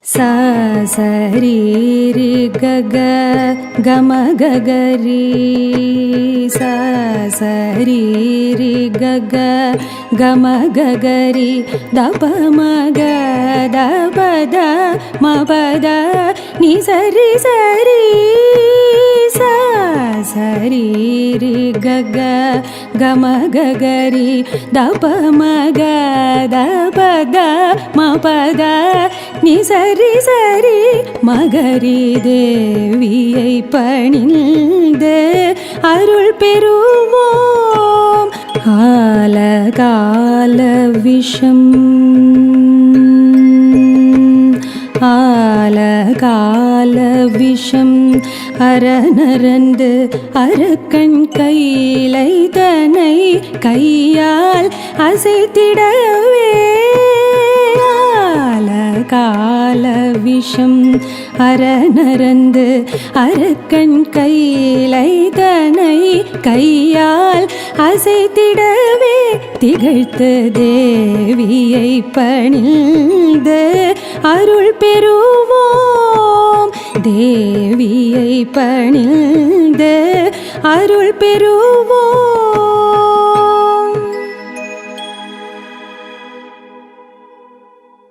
सा सरी रि ग गम गगरी सा सरी रि ग गम गगरी दप मग दप द म पद नि सरी सरी सा सरी रि ग गम गगरी दप मग दप द म पद नि सरी सरी மகரி தேவியை பணிந்து அருள் பெறுவோம். ஆலகால விஷம் ஆலகால விஷம் அரணரந்து அரக்கண் கைலை தனை கையால் அசைத்திடவே கால விஷம் அரணரந்து அரக்கண் கைலை தனை கையால் அசைத்திடவே திகழ்த்த தேவியை பணிந்து அருள் பெறுவோம். தேவியை பணிந்து அருள் பெறுவோம்.